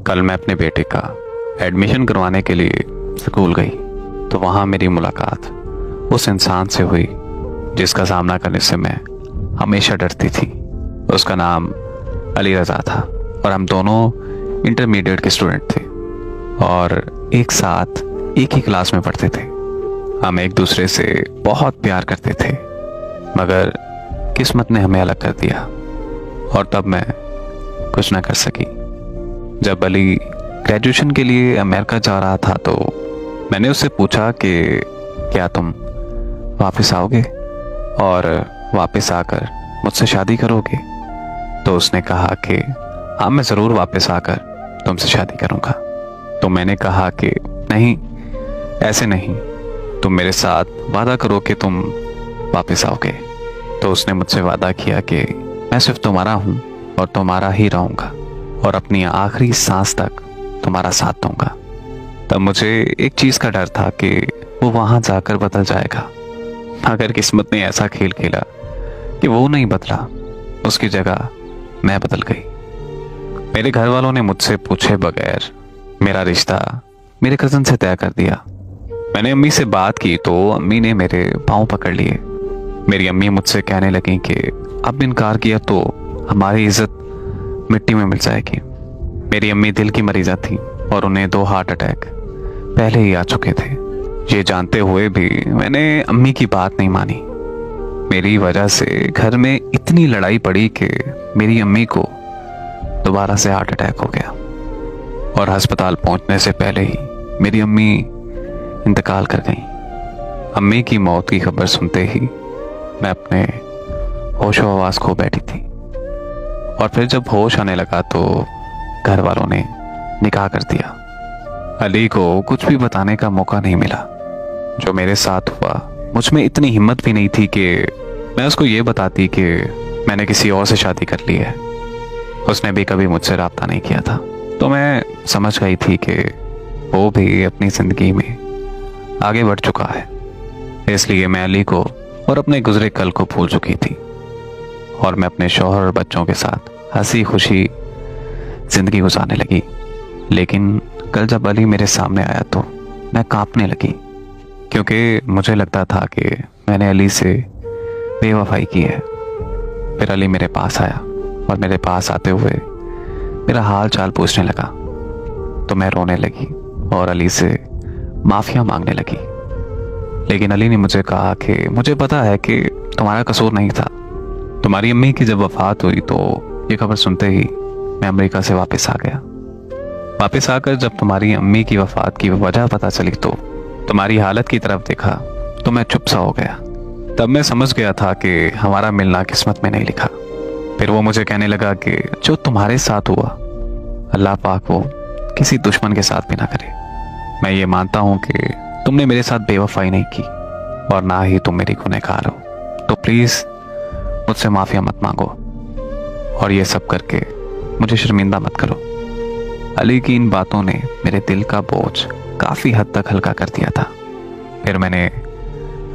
कल मैं अपने बेटे का एडमिशन करवाने के लिए स्कूल गई तो वहाँ मेरी मुलाकात उस इंसान से हुई जिसका सामना करने से मैं हमेशा डरती थी। उसका नाम अली रज़ा था और हम दोनों इंटरमीडिएट के स्टूडेंट थे और एक साथ एक ही क्लास में पढ़ते थे। हम एक दूसरे से बहुत प्यार करते थे मगर किस्मत ने हमें अलग कर दिया और तब मैं कुछ न कर सकी। जब अली ग्रेजुएशन के लिए अमेरिका जा रहा था तो मैंने उससे पूछा कि क्या तुम वापस आओगे और वापस आकर मुझसे शादी करोगे। तो उसने कहा कि हाँ, मैं ज़रूर वापस आकर तुमसे शादी करूँगा। तो मैंने कहा कि नहीं, ऐसे नहीं, तुम मेरे साथ वादा करो कि तुम वापस आओगे। तो उसने मुझसे वादा किया कि मैं सिर्फ तुम्हारा हूँ और तुम्हारा ही रहूँगा और अपनी आखिरी सांस तक तुम्हारा साथ दूंगा। तब मुझे एक चीज़ का डर था कि वो वहाँ जाकर बदल जाएगा, मगर किस्मत ने ऐसा खेल खेला कि वो नहीं बदला, उसकी जगह मैं बदल गई। मेरे घर वालों ने मुझसे पूछे बगैर मेरा रिश्ता मेरे कज़न से तय कर दिया। मैंने अम्मी से बात की तो अम्मी ने मेरे पाँव पकड़ लिए। मेरी अम्मी मुझसे कहने लगी कि अब इनकार किया तो हमारी इज्जत मिट्टी में मिल जाएगी। मेरी अम्मी दिल की मरीजा थी और उन्हें 2 हार्ट अटैक पहले ही आ चुके थे। ये जानते हुए भी मैंने अम्मी की बात नहीं मानी। मेरी वजह से घर में इतनी लड़ाई पड़ी कि मेरी अम्मी को दोबारा से हार्ट अटैक हो गया और अस्पताल पहुंचने से पहले ही मेरी अम्मी इंतकाल कर गई। अम्मी की मौत की खबर सुनते ही मैं अपने होशो हवास खो बैठी थी और फिर जब होश आने लगा तो घर वालों ने निकाह कर दिया। अली को कुछ भी बताने का मौका नहीं मिला। जो मेरे साथ हुआ, मुझ में इतनी हिम्मत भी नहीं थी कि मैं उसको ये बताती कि मैंने किसी और से शादी कर ली है। उसने भी कभी मुझसे राब्ता नहीं किया था तो मैं समझ गई थी कि वो भी अपनी ज़िंदगी में आगे बढ़ चुका है। इसलिए मैं अली को और अपने गुजरे कल को भूल चुकी थी और मैं अपने शौहर और बच्चों के साथ हंसी खुशी जिंदगी गुजारने लगी। लेकिन कल जब अली मेरे सामने आया तो मैं कांपने लगी क्योंकि मुझे लगता था कि मैंने अली से बेवफाई की है। फिर अली मेरे पास आया और मेरे पास आते हुए मेरा हाल चाल पूछने लगा तो मैं रोने लगी और अली से माफ़िया मांगने लगी। लेकिन अली ने मुझे कहा कि मुझे पता है कि तुम्हारा कसूर नहीं था। तुम्हारी अम्मी की जब वफात हुई तो ये खबर सुनते ही मैं अमेरिका से वापस आ गया। वापस आकर जब तुम्हारी अम्मी की वफात की वजह पता चली तो तुम्हारी हालत की तरफ देखा तो मैं चुप सा हो गया। तब मैं समझ गया था कि हमारा मिलना किस्मत में नहीं लिखा। फिर वो मुझे कहने लगा कि जो तुम्हारे साथ हुआ अल्लाह पाक वो किसी दुश्मन के साथ भी ना करे। मैं ये मानता हूँ कि तुमने मेरे साथ बेवफाई नहीं की और ना ही तुम मेरी गुनहगार हो, तो प्लीज़ मुझसे माफ़िया मत मांगो और ये सब करके मुझे शर्मिंदा मत करो। अली की इन बातों ने मेरे दिल का बोझ काफ़ी हद तक हल्का कर दिया था। फिर मैंने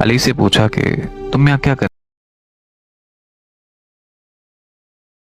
अली से पूछा कि तुम यहाँ क्या कर